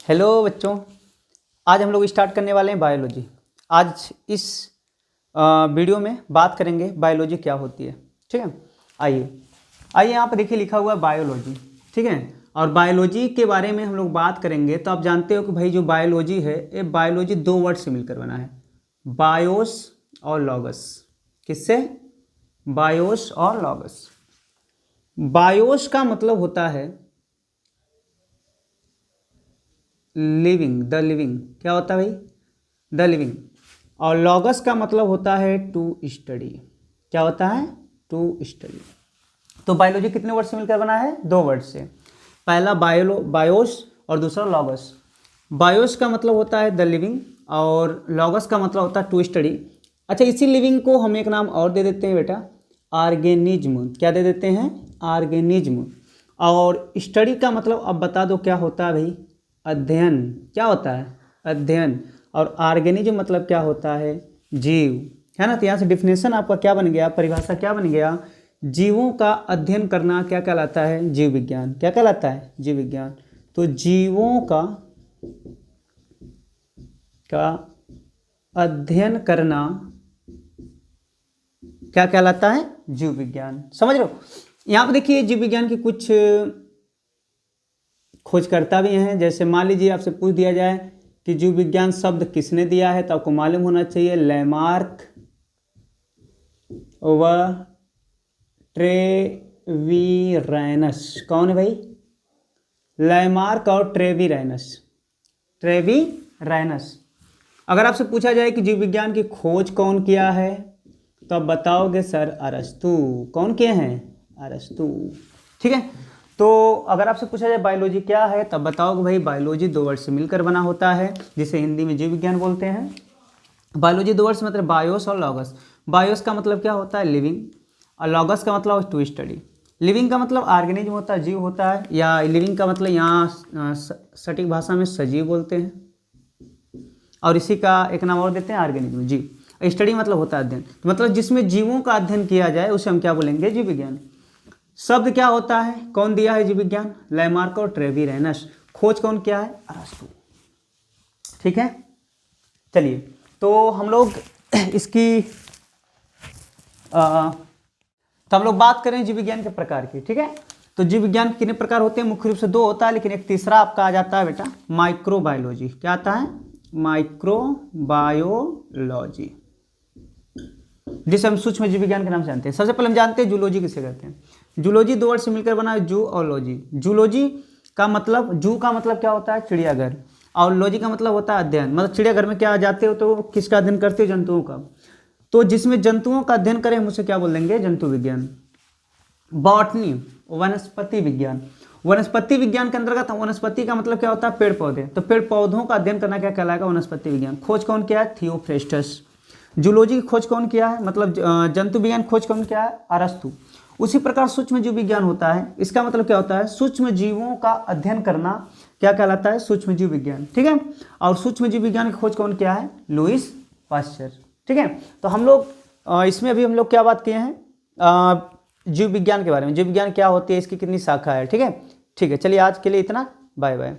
Hello बच्चों, आज हम लोग स्टार्ट करने वाले हैं बायोलॉजी। आज इस वीडियो में बात करेंगे बायोलॉजी क्या होती है। ठीक है, आइए आइए यहाँ पर देखिए लिखा हुआ है बायोलॉजी। ठीक है, और बायोलॉजी के बारे में हम लोग बात करेंगे तो आप जानते हो कि भाई जो बायोलॉजी है ये बायोलॉजी दो वर्ड से मिलकर बना है, बायोस और लॉगस। किससे? बायोस और लॉगस। बायोस का मतलब होता है लिविंग, द लिविंग। क्या होता है भाई? The living. और लॉगस का मतलब होता है टू स्टडी। क्या होता है? To study. तो बायोलॉजी कितने वर्ड से मिलकर बना है? दो वर्ड से। पहला बायोस और दूसरा लॉगस। बायोस का मतलब होता है द लिविंग और लॉगस का मतलब होता है टू स्टडी। अच्छा, इसी लिविंग को हम एक नाम और दे देते हैं बेटा, ऑर्गेनिज्म। क्या दे देते हैं? ऑर्गेनिज्म। और स्टडी का मतलब अब बता दो क्या होता है भाई? अध्ययन। क्या होता है? अध्ययन। और ऑर्गेनिज्म मतलब क्या होता है? जीव, है ना। तो यहाँ से डिफिनेशन आपका क्या बन गया, परिभाषा क्या बन गया? जीवों का अध्ययन करना क्या कहलाता है? जीव विज्ञान। क्या कहलाता है? जीव विज्ञान। तो जीवों का अध्ययन करना क्या कहलाता है? जीव विज्ञान। समझ रहे हो? यहाँ पर देखिए जीव विज्ञान की कुछ खोजकर्ता भी हैं। जैसे मान लीजिए आपसे पूछ दिया जाए कि जीव विज्ञान शब्द किसने दिया है, तो आपको मालूम होना चाहिए लैमार्क व ट्रेवीरैनस। कौन है भाई? लैमार्क और ट्रेवीरैनस। अगर आपसे पूछा जाए कि जीव विज्ञान की खोज कौन किया है, तो आप बताओगे सर अरस्तू। कौन किए हैं? अरस्तू। ठीक है, तो अगर आपसे पूछा जाए बायोलॉजी क्या है, तब बताओगे भाई बायोलॉजी दो वर्ड से मिलकर बना होता है, जिसे हिंदी में जीव विज्ञान बोलते हैं। बायोलॉजी दो वर्ड से मतलब बायोस और लॉगस। बायोस का मतलब क्या होता है? लिविंग। और लॉगस का मतलब टू स्टडी। लिविंग का मतलब ऑर्गेनिज्म होता है, जीव होता है, या लिविंग का मतलब यहाँ सटीक भाषा में सजीव बोलते हैं, और इसी का एक नाम और देते हैं ऑर्गेनिज्म, जीव। स्टडी मतलब होता है अध्ययन, तो मतलब जिसमें जीवों का अध्ययन किया जाए उसे हम क्या बोलेंगे? जीव विज्ञान। शब्द क्या होता है? कौन दिया है जीव विज्ञान? लैमार्क और ट्रेवीरैनस। खोज कौन किया है? अरस्तू। ठीक है, चलिए तो हम लोग इसकी तो हम लोग बात करें जीव विज्ञान के प्रकार की। ठीक है, तो जीव विज्ञान कितने प्रकार होते हैं? मुख्य रूप से दो होता है, लेकिन एक तीसरा आपका आ जाता है बेटा माइक्रोबायोलॉजी। क्या आता है? माइक्रोबायोलॉजी, जिसे हम सूक्ष्म जीव विज्ञान के नाम से जानते हैं। सबसे पहले हम जानते हैं जूलॉजी किसे कहते हैं। जूलॉजी दो वर्ड से मिलकर बना है, जू और लॉजी। जूलॉजी का मतलब, जू का मतलब क्या होता है? चिड़ियाघर, और लॉजी का मतलब होता है अध्ययन। मतलब चिड़ियाघर में क्या जाते हो तो किसका अध्ययन करते हो? जंतुओं का। तो जिसमें जंतुओं का अध्ययन करें हम उसे क्या बोल देंगे? जंतु विज्ञान। बॉटनी, वनस्पति विज्ञान। वनस्पति विज्ञान के अंतर्गत, वनस्पति का मतलब क्या होता है? पेड़ पौधे। तो पेड़ पौधों का अध्ययन करना क्या कहलाएगा? वनस्पति विज्ञान। खोज कौन किया है? थियोफ्रेस्टस। जूलॉजी की खोज कौन किया है? मतलब जंतु विज्ञान खोज कौन किया है? अरस्तु। उसी प्रकार सूक्ष्म जीव विज्ञान होता है, इसका मतलब क्या होता है? सूक्ष्म जीवों का अध्ययन करना क्या कहलाता है? सूक्ष्म जीव विज्ञान। ठीक है, और सूक्ष्म जीव विज्ञान की खोज कौन किया है? Louis Pasteur. ठीक है, तो हम लोग इसमें अभी हम लोग क्या बात किए हैं? जीव विज्ञान के बारे में। जीव विज्ञान क्या होती है, इसकी कितनी शाखा है। ठीक है, ठीक है, चलिए आज के लिए इतना। Bye bye.